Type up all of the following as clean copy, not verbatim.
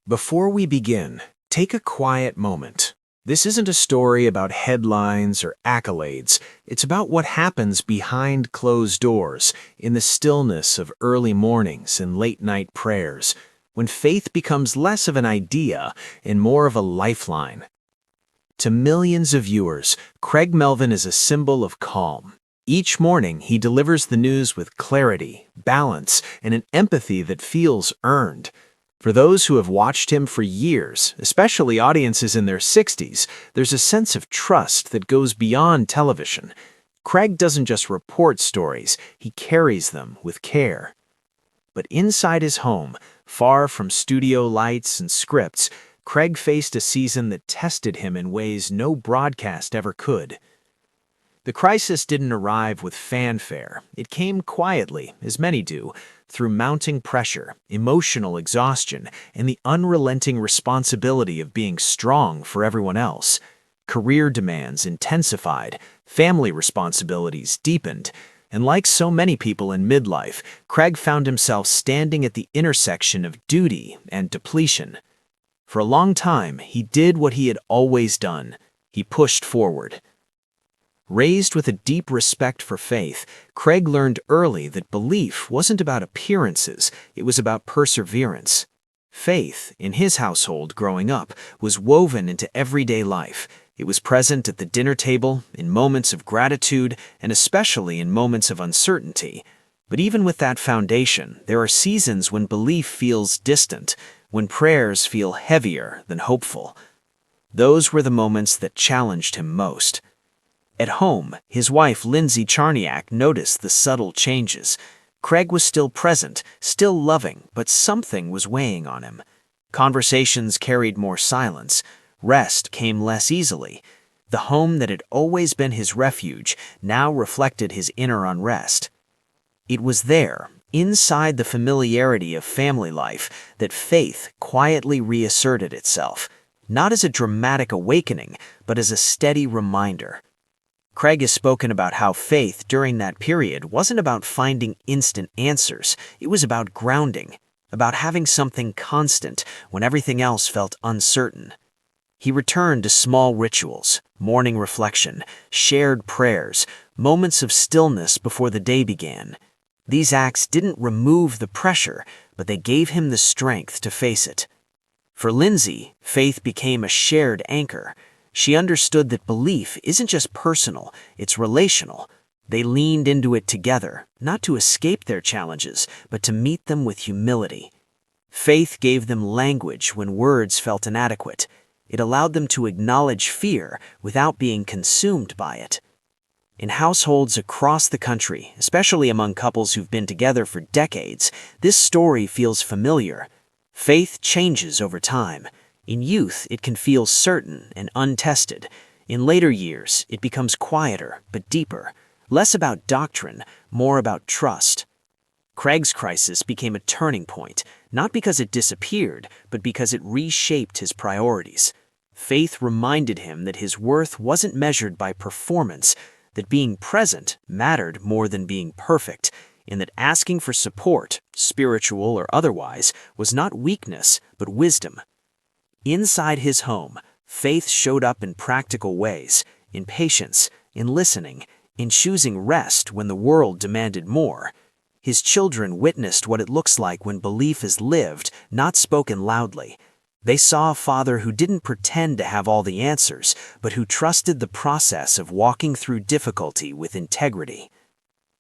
Before we begin, take a quiet moment. This isn't a story about headlines or accolades. It's about what happens behind closed doors, in the stillness of early mornings and late-night prayers, when faith becomes less of an idea and more of a lifeline. To millions of viewers, Craig Melvin is a symbol of calm. Each morning, he delivers the news with clarity, balance, and an empathy that feels earned. For those who have watched him for years, especially audiences in their 60s, there's a sense of trust that goes beyond television. Craig doesn't just report stories, he carries them with care. But inside his home, far from studio lights and scripts, Craig faced a season that tested him in ways no broadcast ever could. The crisis didn't arrive with fanfare. It came quietly, as many do, through mounting pressure, emotional exhaustion, and the unrelenting responsibility of being strong for everyone else. Career demands intensified, family responsibilities deepened, and like so many people in midlife, Craig found himself standing at the intersection of duty and depletion. For a long time, he did what he had always done. He pushed forward. Raised with a deep respect for faith, Craig learned early that belief wasn't about appearances, it was about perseverance. Faith, in his household growing up, was woven into everyday life. It was present at the dinner table, in moments of gratitude, and especially in moments of uncertainty. But even with that foundation, there are seasons when belief feels distant, when prayers feel heavier than hopeful. Those were the moments that challenged him most. At home, his wife, Lindsay Charniak, noticed the subtle changes. Craig was still present, still loving, but something was weighing on him. Conversations carried more silence. Rest came less easily. The home that had always been his refuge now reflected his inner unrest. It was there, inside the familiarity of family life, that faith quietly reasserted itself, not as a dramatic awakening, but as a steady reminder. Craig has spoken about how faith during that period wasn't about finding instant answers. It was about grounding, about having something constant when everything else felt uncertain. He returned to small rituals, morning reflection, shared prayers, moments of stillness before the day began. These acts didn't remove the pressure, but they gave him the strength to face it. For Lindsay, faith became a shared anchor. She understood that belief isn't just personal, it's relational. They leaned into it together, not to escape their challenges, but to meet them with humility. Faith gave them language when words felt inadequate. It allowed them to acknowledge fear without being consumed by it. In households across the country, especially among couples who've been together for decades, this story feels familiar. Faith changes over time. In youth, it can feel certain and untested. In later years, it becomes quieter but deeper, less about doctrine, more about trust. Craig's crisis became a turning point, not because it disappeared, but because it reshaped his priorities. Faith reminded him that his worth wasn't measured by performance, that being present mattered more than being perfect, and that asking for support, spiritual or otherwise, was not weakness, but wisdom. Inside his home, faith showed up in practical ways, in patience, in listening, in choosing rest when the world demanded more. His children witnessed what it looks like when belief is lived, not spoken loudly. They saw a father who didn't pretend to have all the answers, but who trusted the process of walking through difficulty with integrity.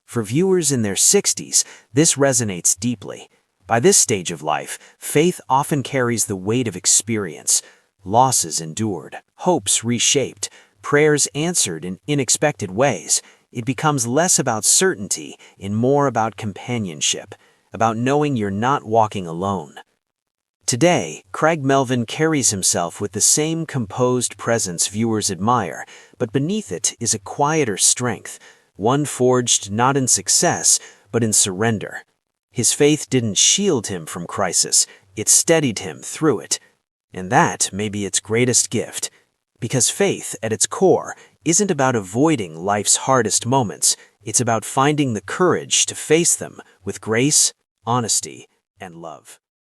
For viewers in their 60s, this resonates deeply. By this stage of life, faith often carries the weight of experience. Losses endured, hopes reshaped, prayers answered in unexpected ways. It becomes less about certainty and more about companionship, about knowing you're not walking alone. Today, Craig Melvin carries himself with the same composed presence viewers admire, but beneath it is a quieter strength, one forged not in success, but in surrender. His faith didn't shield him from crisis, it steadied him through it. And that may be its greatest gift. Because faith, at its core, isn't about avoiding life's hardest moments, it's about finding the courage to face them with grace, honesty, and love.